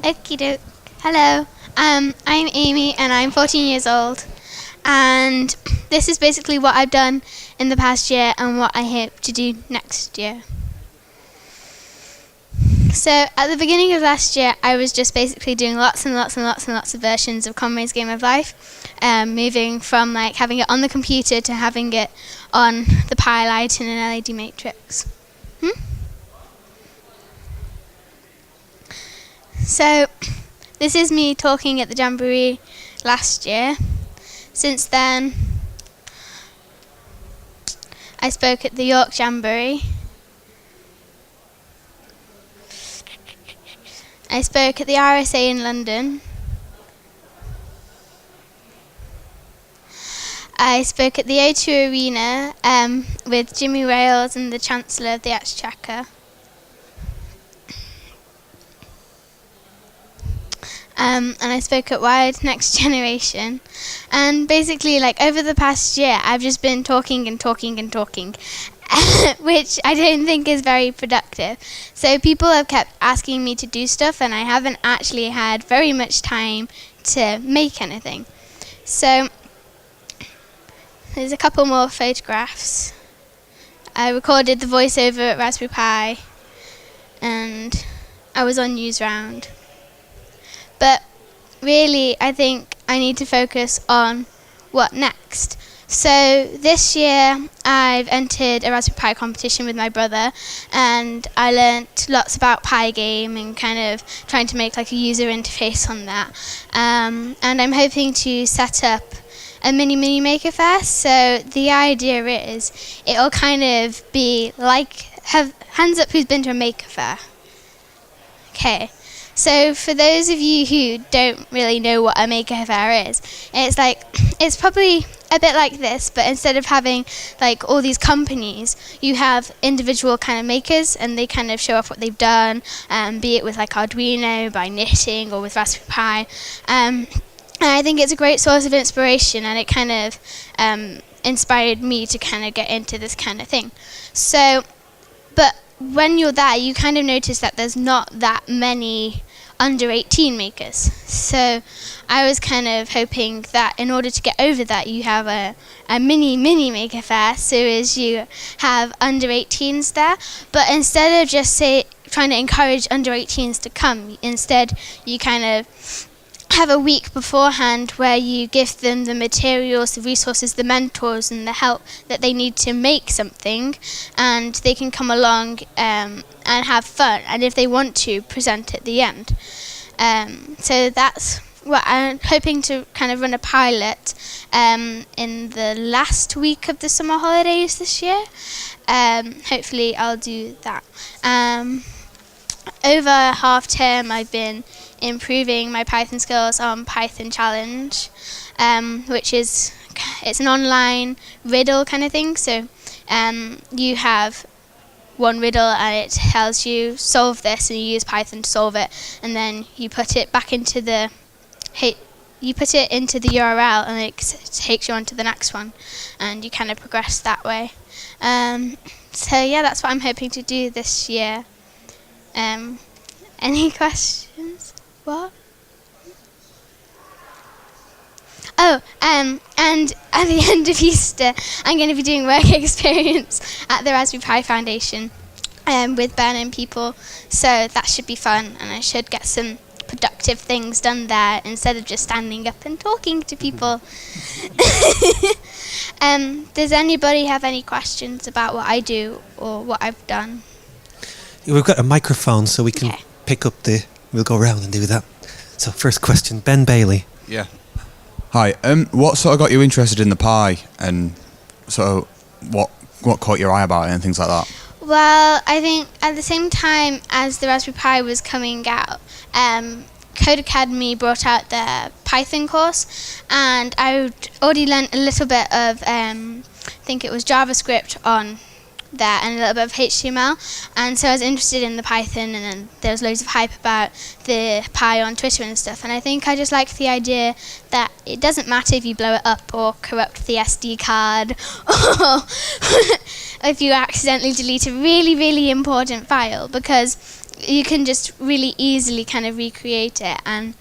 Okie doke. Hello. I'm Amy and I'm 14 years old. And this is basically what I've done in the past year and what I hope to do next year. So at the beginning of last year, I was just basically doing lots and lots of versions of Conway's Game of Life, moving from like having it on the computer to having it on the Pi light in an LED matrix. So this is me talking at the Jamboree last year. Since then, I spoke at the York Jamboree. I spoke at the RSA in London. I spoke at the O2 Arena with Jimmy Rails and the Chancellor of the Exchequer. And I spoke at Wired Next Generation. And basically, like, over the past year, I've just been talking, which I don't think is very productive. So people have kept asking me to do stuff, and I haven't actually had very much time to make anything. So there's a couple more photographs. I recorded the voiceover at Raspberry Pi, and I was on Newsround. But really, I think I need to focus on what next. So this year, I've entered a Raspberry Pi competition with my brother, and I learnt lots about Pygame and kind of trying to make like a user interface on that. And I'm hoping to set up a mini Maker Faire. So the idea is it'll kind of be like, hands up who's been to a Maker Faire. Okay. So for those of you who don't really know what a Maker Faire is, it's probably a bit like this, but instead of having like all these companies, you have individual kind of makers, and they kind of show off what they've done, be it with like Arduino, by knitting, or with Raspberry Pi. And I think it's a great source of inspiration, and it kind of inspired me to kind of get into this kind of thing. So, but when you're there, you kind of notice that there's not that many under 18 makers. So I was kind of hoping that in order to get over that, you have a mini Maker Faire, so as you have under 18s there. But instead of just trying to encourage under 18s to come, instead you kind of have a week beforehand where you give them the materials, the resources, the mentors, and the help that they need to make something, and they can come along and have fun, and if they want to, present at the end. So that's what I'm hoping to kind of run a pilot in the last week of the summer holidays this year. Hopefully I'll do that. Over half term, I've been improving my Python skills on Python Challenge, which is, it's an online riddle kind of thing. So you have one riddle and it tells you solve this, and you use Python to solve it, and then you put it back into the URL, and it takes you on to the next one, and you kind of progress that way. So yeah, that's what I'm hoping to do this year. Any questions? What? Oh, and at the end of Easter, I'm going to be doing work experience at the Raspberry Pi Foundation with Ben and people. So that should be fun, and I should get some productive things done there instead of just standing up and talking to people. Does anybody have any questions about what I do or what I've done? We've got a microphone, so we can pick up we'll go around and do that. So first question, Ben Bailey. Yeah. Hi. What sort of got you interested in the Pi, and sort of what caught your eye about it and things like that? Well, I think at the same time as the Raspberry Pi was coming out, Code Academy brought out their Python course, and I already learnt a little bit of, I think it was JavaScript on there, and a little bit of HTML, and so I was interested in the Python, and then there was loads of hype about the Pi on Twitter and stuff, and I think I just liked the idea that it doesn't matter if you blow it up or corrupt the SD card, or if you accidentally delete a really, really important file, because you can just really easily kind of recreate it, and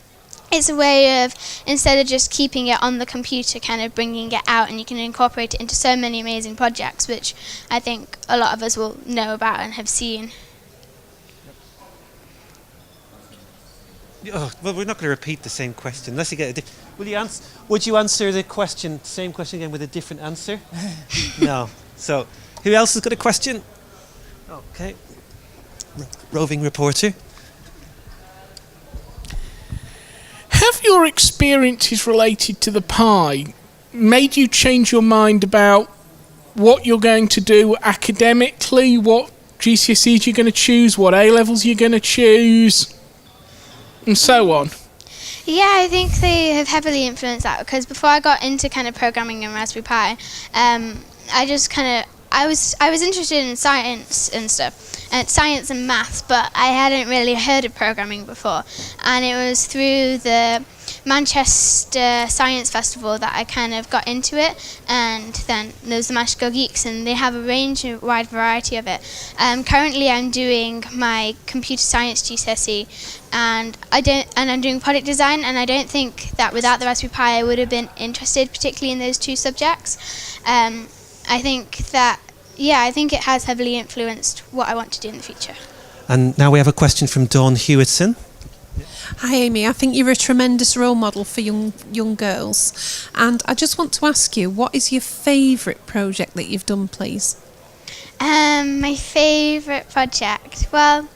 it's a way of, instead of just keeping it on the computer, kind of bringing it out, and you can incorporate it into so many amazing projects, which I think a lot of us will know about and have seen. Oh, well, we're not going to repeat the same question unless you get a would you answer the same question again with a different answer? No. So, who else has got a question? Okay. Roving reporter. Have your experiences related to the pie made you change your mind about what you're going to do academically, what GCSEs you're going to choose, what A-levels you're going to choose, and so on? Yeah, I think they have heavily influenced that, because before I got into kind of programming and Raspberry Pi, I was interested in science and stuff, and science and maths, but I hadn't really heard of programming before. And it was through the Manchester Science Festival that I kind of got into it, and then there's the Manchester Geeks, and they have a wide variety of it. Currently I'm doing my computer science GCSE, and I'm doing product design, and I don't think that without the Raspberry Pi I would have been interested particularly in those two subjects. I think it has heavily influenced what I want to do in the future. And now we have a question from Dawn Hewitson. Hi Amy, I think you're a tremendous role model for young girls, and I just want to ask you, what is your favourite project that you've done, please? My favourite project? Well,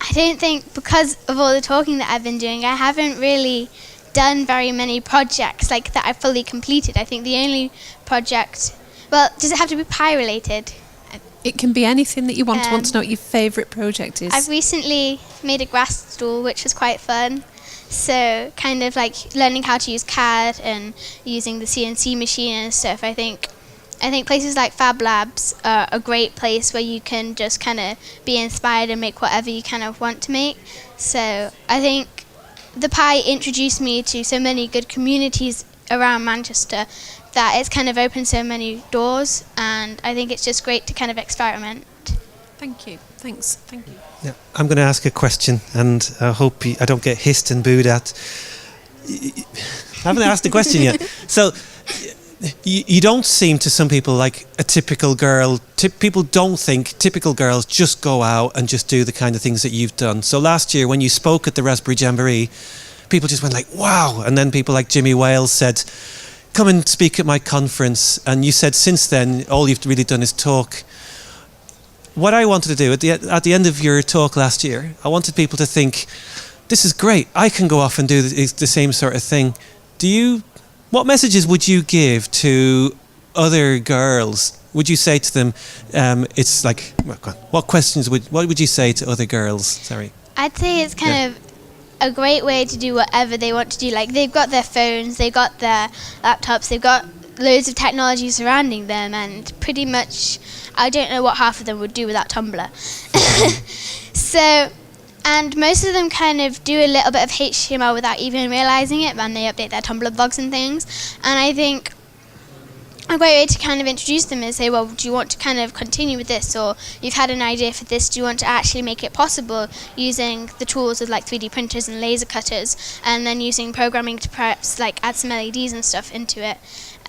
I don't think, because of all the talking that I've been doing, I haven't really done very many projects like that I've fully completed. I think the only project... Well, does it have to be Pi related? It can be anything that you want. I want to know what your favourite project is. I've recently made a grass stool, which was quite fun. So kind of like learning how to use CAD and using the CNC machine and stuff. I think places like Fab Labs are a great place where you can just kind of be inspired and make whatever you kind of want to make. So I think the Pi introduced me to so many good communities around Manchester that it's kind of opened so many doors, and I think it's just great to kind of experiment. Thank you. Thanks. Thank you. Yeah, I'm going to ask a question, and I hope I don't get hissed and booed at. I haven't asked the question yet. So, you don't seem to some people like a typical girl. People don't think typical girls just go out and just do the kind of things that you've done. So last year when you spoke at the Raspberry Jamboree, people just went like, wow. And then people like Jimmy Wales said, come and speak at my conference. And you said since then, all you've really done is talk. What I wanted to do at the end of your talk last year, I wanted people to think, this is great. I can go off and do the same sort of thing. What messages would you give to other girls? Would you say to them, it's like, what would you say to other girls? Sorry. I'd say it's kind of a great way to do whatever they want to do. Like, they've got their phones, they've got their laptops, they've got loads of technology surrounding them, and pretty much I don't know what half of them would do without Tumblr. So, and most of them kind of do a little bit of HTML without even realizing it, and they update their Tumblr blogs and things. And I think a great way to kind of introduce them is say, well, do you want to kind of continue with this, or you've had an idea for this, do you want to actually make it possible using the tools of like 3D printers and laser cutters, and then using programming to perhaps like add some LEDs and stuff into it.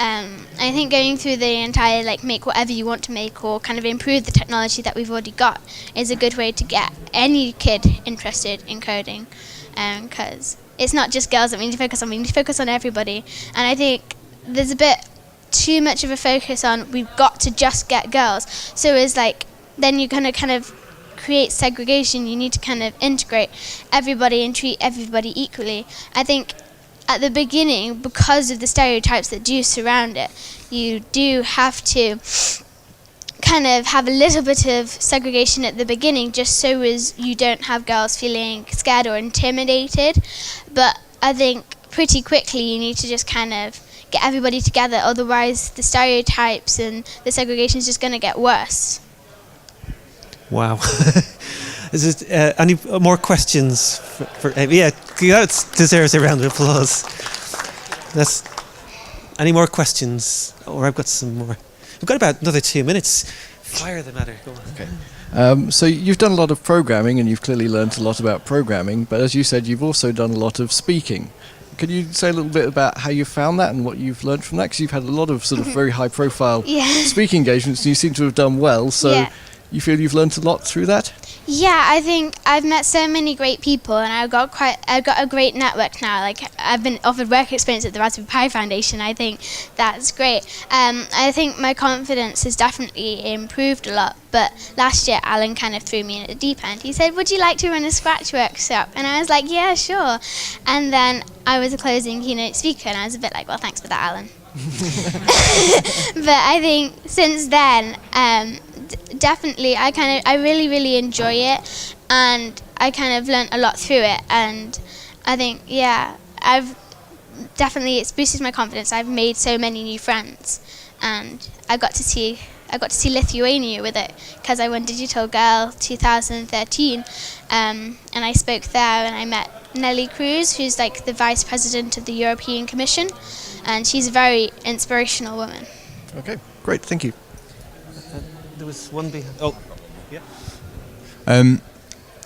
I think going through the entire like make whatever you want to make, or kind of improve the technology that we've already got, is a good way to get any kid interested in coding, because it's not just girls that we need to focus on, we need to focus on everybody. And I think there's a bit too much of a focus on we've got to just get girls, so it's like then you're going to kind of create segregation. You need to kind of integrate everybody and treat everybody equally. I think at the beginning, because of the stereotypes that do surround it, you do have to kind of have a little bit of segregation at the beginning, just so as you don't have girls feeling scared or intimidated. But I think pretty quickly you need to just kind of get everybody together, otherwise the stereotypes and the segregation is just going to get worse. Wow. Is there any more questions? Yeah, that deserves a round of applause. Any more questions? Or I've got some more. We've got about another 2 minutes. Fire the matter. Go on. Okay. So you've done a lot of programming, and you've clearly learnt a lot about programming. But as you said, you've also done a lot of speaking. Could you say a little bit about how you found that and what you've learned from that? Because you've had a lot of sort of very high-profile Yeah. speaking engagements, and you seem to have done well. So Yeah. you feel you've learnt a lot through that? Yeah, I think I've met so many great people, and I've got a great network now. Like, I've been offered work experience at the Raspberry Pi Foundation. I think that's great. I think my confidence has definitely improved a lot. But last year, Alan kind of threw me in at the deep end. He said, "Would you like to run a Scratch workshop?" And I was like, "Yeah, sure." And then I was a closing keynote speaker, and I was a bit like, "Well, thanks for that, Alan." But I think since then, definitely, I really, really enjoy it, and I kind of learnt a lot through it. And I think, yeah, it's boosted my confidence. I've made so many new friends, and I got to see Lithuania with it because I won Digital Girl 2013, and I spoke there, and I met Nelly Cruz, who's like the Vice President of the European Commission, and she's a very inspirational woman. Okay, great. Thank you. There was one behind. Oh, yeah.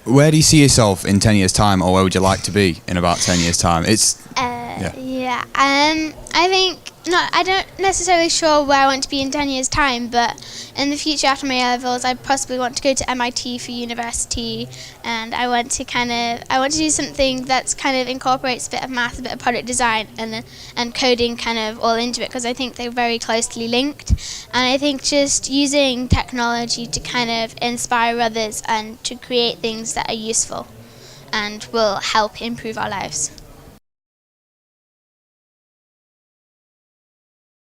Where do you see yourself in 10 years' time, or where would you like to be in about 10 years' time? Yeah. I think I don't necessarily sure where I want to be in 10 years' time, but in the future after my A-levels, I possibly want to go to MIT for university, and I want to do something that's kind of incorporates a bit of math, a bit of product design, and coding kind of all into it, because I think they're very closely linked. And I think just using technology to kind of inspire others and to create things that are useful and will help improve our lives.